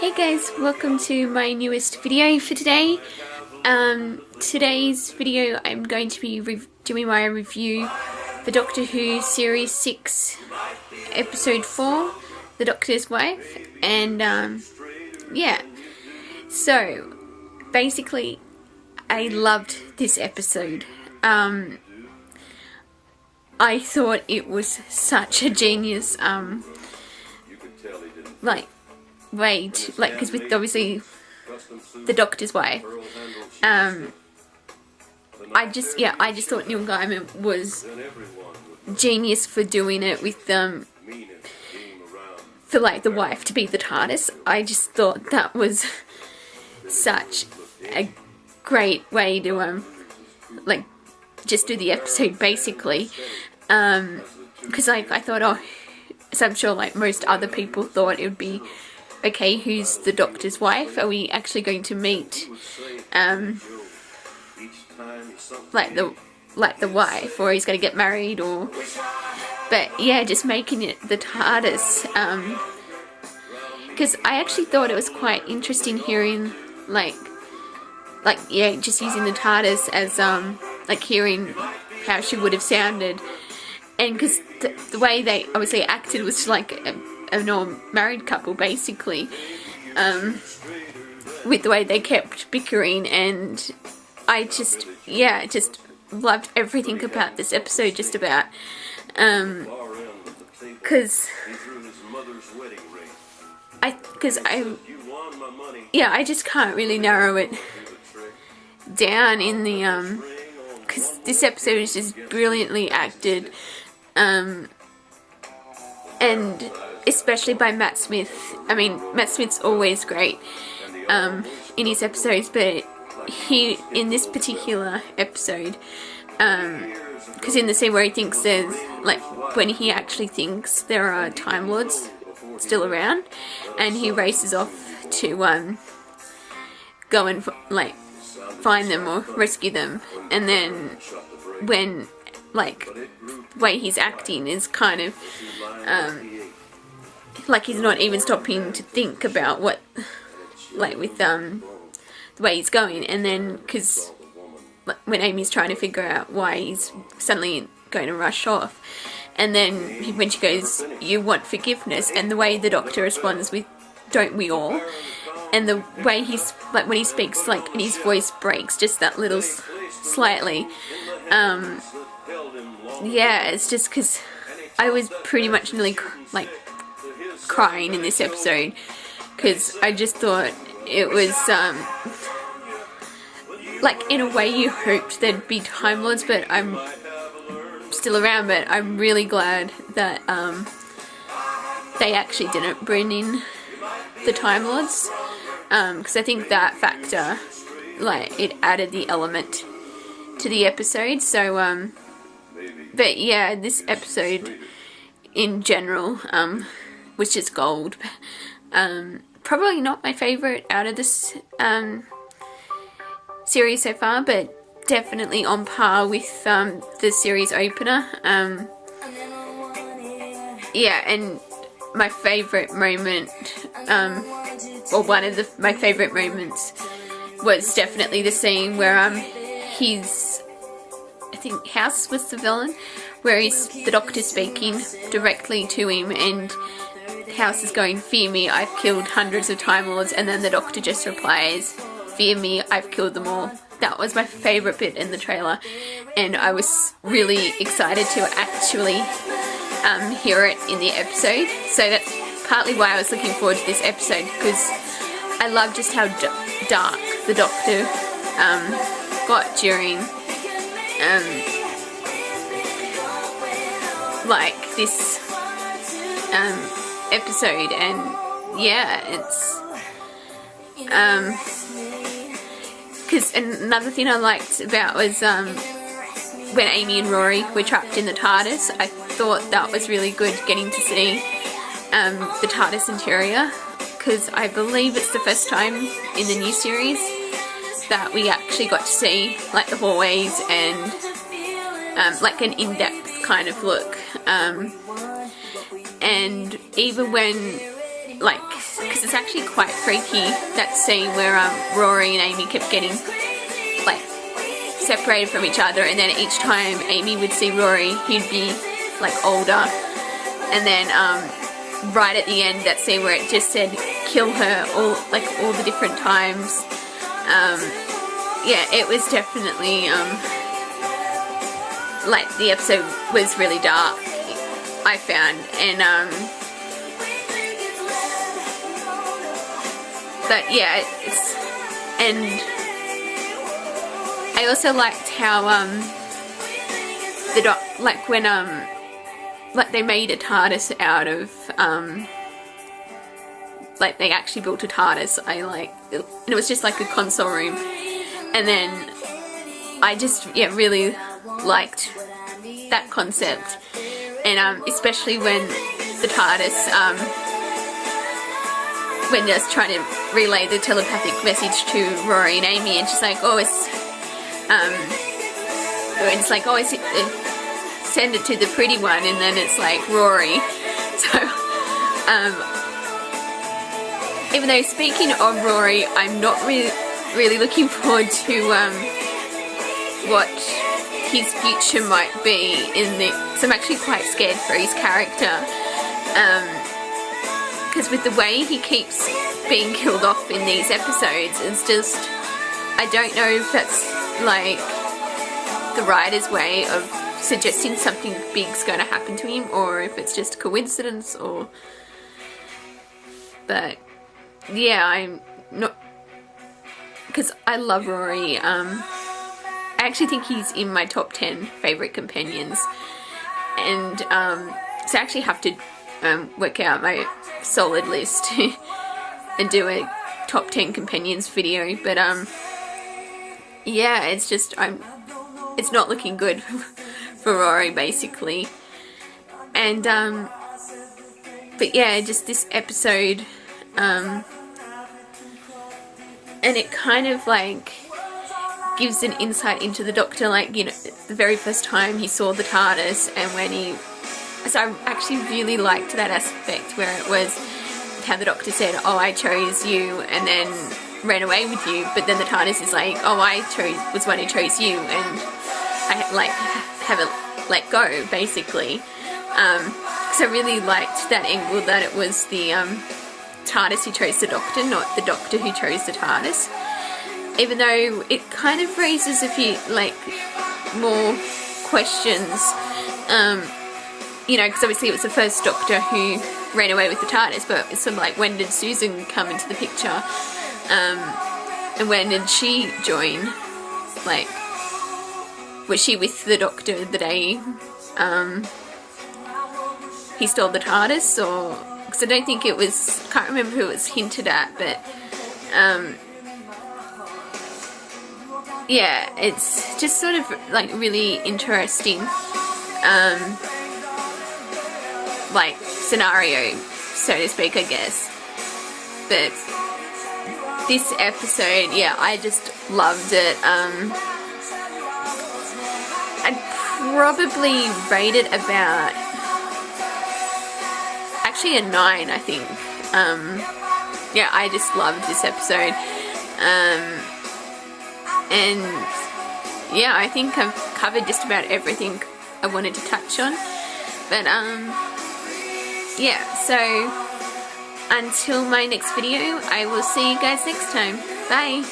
Hey guys, welcome to my newest video for today. Today's video I'm going to be doing my review for Doctor Who Series 6 Episode 4, The Doctor's Wife, and yeah. So, basically, I loved this episode. I thought it was such a genius, because with obviously the Doctor's wife, I just thought Neil Gaiman was genius for doing it with for the wife to be the TARDIS. I just thought that was such a great way to just do the episode basically, because I thought, so I'm sure most other people thought it would be, okay, who's the Doctor's wife? Are we actually going to meet the wife, or he's going to get married, or but yeah, just making it the TARDIS, because I actually thought it was quite interesting hearing just using the TARDIS as hearing how she would have sounded, and because the way they obviously acted was like a normal married couple basically, with the way they kept bickering, and I just loved everything about this episode, just about, because I just can't really narrow it down in the because this episode is just brilliantly acted, and especially by Matt Smith. I mean, Matt Smith's always great in his episodes, but he, in this particular episode, because in the scene where he thinks there's, when he actually thinks there are Time Lords still around, and he races off to go and find them or rescue them, and then when the way he's acting is kind of he's not even stopping to think about what with the way he's going, and then because when Amy's trying to figure out why he's suddenly going to rush off, and then when she goes, "You want forgiveness," and the way the Doctor responds with, "Don't we all?" and the way he's when he speaks, and his voice breaks just that little slightly, yeah, it's just because I was pretty much nearly crying in this episode, because I just thought it was in a way you hoped there'd be Time Lords, but I'm still around, but I'm really glad that they actually didn't bring in the Time Lords, because I think that factor, it added the element to the episode. So but yeah, this episode in general was just gold. Probably not my favourite out of this series so far, but definitely on par with the series opener. Yeah, and my favourite moment, or one of my favourite moments, was definitely the scene where I think House was the villain, where the Doctor speaking directly to him, and House is going, "Fear me, I've killed hundreds of Time Lords," and then the Doctor just replies, "Fear me, I've killed them all." That was my favourite bit in the trailer, and I was really excited to actually hear it in the episode. So that's partly why I was looking forward to this episode, because I love just how dark the Doctor got during this episode, and yeah, it's because another thing I liked about was when Amy and Rory were trapped in the TARDIS. I thought that was really good, getting to see the TARDIS interior, because I believe it's the first time in the new series that we actually got to see the hallways and an in-depth kind of look, and even when because because it's actually quite freaky, that scene where Rory and Amy kept getting like separated from each other, and then each time Amy would see Rory, he'd be like older, and then right at the end, that scene where it just said kill her all the different times. Yeah, it was definitely like the episode was really dark, I found, and but yeah, and I also liked how when like they made a TARDIS out of like they actually built a TARDIS. And it was just like a console room, and then I just really liked that concept, and especially when the TARDIS when they're trying to relay the telepathic message to Rory and Amy, and she's like, oh, send it to the pretty one, and then it's like Rory. So even though, speaking of Rory, I'm not really looking forward to what his future might be in the. So I'm actually quite scared for his character, because with the way he keeps being killed off in these episodes, it's just, I don't know if that's like the writer's way of suggesting something big's going to happen to him, or if it's just a coincidence, or. But yeah, I'm not, because I love Rory. I actually think he's in my top 10 favourite companions, and so I actually have to work out my solid list and do a top 10 companions video. But yeah, it's just it's not looking good for Rory, basically. And but yeah, just this episode, and it kind of like gives an insight into the Doctor, like, you know, the very first time he saw the TARDIS, and when he, so I actually really liked that aspect where it was how the Doctor said, oh, I chose you, and then ran away with you, but then the TARDIS is like, oh, I was one who chose you, and I like haven't let go, basically. So I really liked that angle, that it was the TARDIS who chose the Doctor, not the Doctor who chose the TARDIS. Even though it kind of raises a few like more questions, you know, because obviously it was the first Doctor who ran away with the TARDIS, but it's sort of like, when did Susan come into the picture? And when did she join? Like, was she with the Doctor the day he stole the TARDIS? Or, because I don't think it was, can't remember who it was hinted at, but yeah, it's just sort of like really interesting like scenario, so to speak, I guess. But this episode, yeah, I just loved it. I'd probably rate it about, actually a 9, I think. Yeah, I just loved this episode. And yeah, I think I've covered just about everything I wanted to touch on. But yeah, so until my next video, I will see you guys next time. Bye!